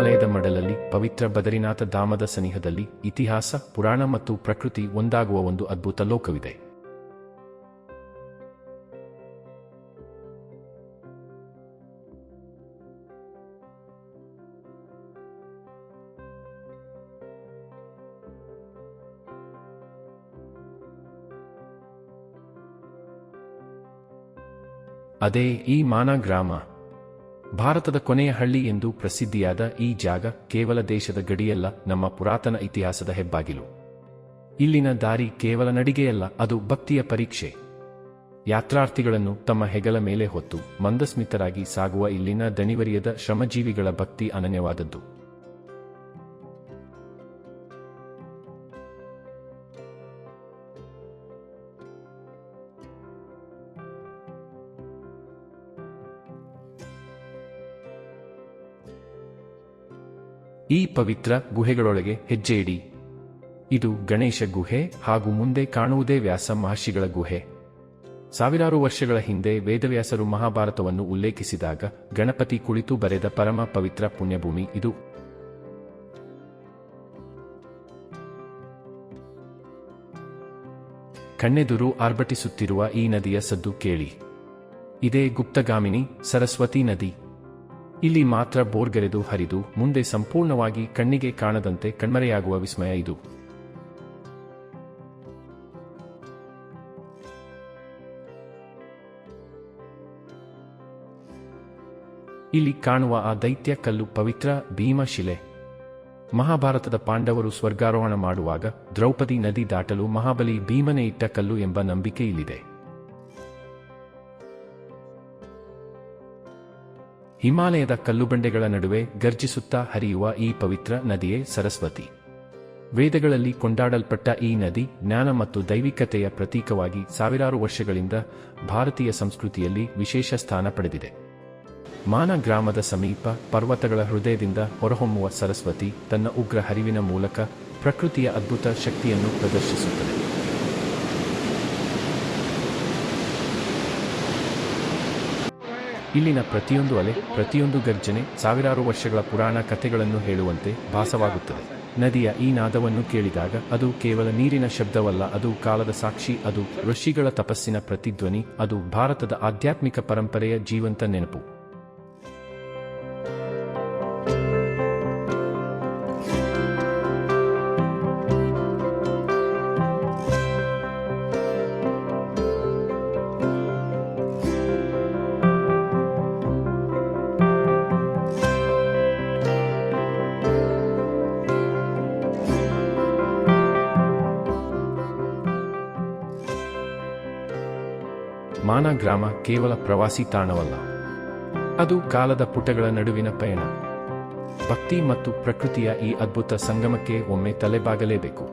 ಹಿಮಾಲಯದ ಮಡಲಲ್ಲಿ ಪವಿತ್ರ ಬದರಿನಾಥ ಧಾಮದ ಸನಿಹದಲ್ಲಿ ಇತಿಹಾಸ, ಪುರಾಣ ಮತ್ತು ಪ್ರಕೃತಿ ಒಂದಾಗುವ ಒಂದು ಅದ್ಭುತ ಲೋಕವಿದೆ. ಅದೇ ಈ ಮಾನಾ ಗ್ರಾಮ. ಭಾರತದ ಕೊನೆಯ ಹಳ್ಳಿ ಎಂದು ಪ್ರಸಿದ್ಧಿಯಾದ ಈ ಜಾಗ ಕೇವಲ ದೇಶದ ಗಡಿಯಲ್ಲ, ನಮ್ಮ ಪುರಾತನ ಇತಿಹಾಸದ ಹೆಬ್ಬಾಗಿಲು. ಇಲ್ಲಿನ ದಾರಿ ಕೇವಲ ನಡಿಗೆಯಲ್ಲ, ಅದು ಭಕ್ತಿಯ ಪರೀಕ್ಷೆ. ಯಾತ್ರಾರ್ಥಿಗಳನ್ನು ತಮ್ಮ ಹೆಗಲ ಮೇಲೆ ಹೊತ್ತು ಮಂದಸ್ಮಿತರಾಗಿ ಸಾಗುವ ಇಲ್ಲಿನ ದಣಿವರಿಯದ ಶ್ರಮಜೀವಿಗಳ ಭಕ್ತಿ ಅನನ್ಯವಾದದ್ದು. ಈ ಪವಿತ್ರ ಗುಹೆಗಳೊಳಗೆ ಹೆಜ್ಜೆ ಇಡಿ. ಇದು ಗಣೇಶ ಗುಹೆ ಹಾಗೂ ಮುಂದೆ ಕಾಣುವುದೇ ವ್ಯಾಸ ಮಹರ್ಷಿಗಳ ಗುಹೆ. ಸಾವಿರಾರು ವರ್ಷಗಳ ಹಿಂದೆ ವೇದವ್ಯಾಸರು ಮಹಾಭಾರತವನ್ನು ಉಲ್ಲೇಖಿಸಿದಾಗ ಗಣಪತಿ ಕುಳಿತು ಬರೆದ ಪರಮ ಪವಿತ್ರ ಪುಣ್ಯಭೂಮಿ ಇದು. ಕಣ್ಣೆದುರು ಆರ್ಭಟಿಸುತ್ತಿರುವ ಈ ನದಿಯ ಸದ್ದು ಕೇಳಿ. ಇದೇ ಗುಪ್ತಗಾಮಿನಿ ಸರಸ್ವತಿ ನದಿ. ಇಲ್ಲಿ ಮಾತ್ರ ಬೋರ್ಗರೆದು ಹರಿದು ಮುಂದೆ ಸಂಪೂರ್ಣವಾಗಿ ಕಣ್ಣಿಗೆ ಕಾಣದಂತೆ ಕಣ್ಮರೆಯಾಗುವ ವಿಸ್ಮಯ ಇದು. ಇಲ್ಲಿ ಕಾಣುವ ಆ ದೈತ್ಯ ಕಲ್ಲು ಪವಿತ್ರ ಭೀಮಶಿಲೆ. ಮಹಾಭಾರತದ ಪಾಂಡವರು ಸ್ವರ್ಗಾರೋಹಣ ಮಾಡುವಾಗ ದ್ರೌಪದಿ ನದಿ ದಾಟಲು ಮಹಾಬಲಿ ಭೀಮನೇ ಇಟ್ಟ ಕಲ್ಲು ಎಂಬ ನಂಬಿಕೆ ಇಲ್ಲಿದೆ. ಹಿಮಾಲಯದ ಕಲ್ಲುಬಂಡೆಗಳ ನಡುವೆ ಗರ್ಜಿಸುತ್ತಾ ಹರಿಯುವ ಈ ಪವಿತ್ರ ನದಿಯೇ ಸರಸ್ವತಿ. ವೇದಗಳಲ್ಲಿ ಕೊಂಡಾಡಲ್ಪಟ್ಟ ಈ ನದಿ ಜ್ಞಾನ ಮತ್ತು ದೈವಿಕತೆಯ ಪ್ರತೀಕವಾಗಿ ಸಾವಿರಾರು ವರ್ಷಗಳಿಂದ ಭಾರತೀಯ ಸಂಸ್ಕೃತಿಯಲ್ಲಿ ವಿಶೇಷ ಸ್ಥಾನ ಪಡೆದಿದೆ. ಮಾನ ಗ್ರಾಮದ ಸಮೀಪ ಪರ್ವತಗಳ ಹೃದಯದಿಂದ ಹೊರಹೊಮ್ಮುವ ಸರಸ್ವತಿ ತನ್ನ ಉಗ್ರ ಹರಿವಿನ ಮೂಲಕ ಪ್ರಕೃತಿಯ ಅದ್ಭುತ ಶಕ್ತಿಯನ್ನು ಪ್ರದರ್ಶಿಸುತ್ತದೆ. ಇಲ್ಲಿನ ಪ್ರತಿಯೊಂದು ಅಲೆ, ಪ್ರತಿಯೊಂದು ಗರ್ಜನೆ ಸಾವಿರಾರು ವರ್ಷಗಳ ಪುರಾಣ ಕಥೆಗಳನ್ನು ಹೇಳುವಂತೆ ಭಾಸವಾಗುತ್ತದೆ. ನದಿಯ ಈ ನಾದವನ್ನು ಕೇಳಿದಾಗ ಅದು ಕೇವಲ ನೀರಿನ ಶಬ್ದವಲ್ಲ, ಅದು ಕಾಲದ ಸಾಕ್ಷಿ, ಅದು ಋಷಿಗಳ ತಪಸ್ಸಿನ ಪ್ರತಿಧ್ವನಿ, ಅದು ಭಾರತದ ಆಧ್ಯಾತ್ಮಿಕ ಪರಂಪರೆಯ ಜೀವಂತ ನೆನಪು. ಮಾನ ಗ್ರಾಮ ಕೇವಲ ಪ್ರವಾಸಿ ತಾಣವಲ್ಲ, ಅದು ಕಾಲದ ಪುಟಗಳ ನಡುವಿನ ಪಯಣ. ಭಕ್ತಿ ಮತ್ತು ಪ್ರಕೃತಿಯ ಈ ಅದ್ಭುತ ಸಂಗಮಕ್ಕೆ ಒಮ್ಮೆ ತಲೆಬಾಗಲೇಬೇಕು.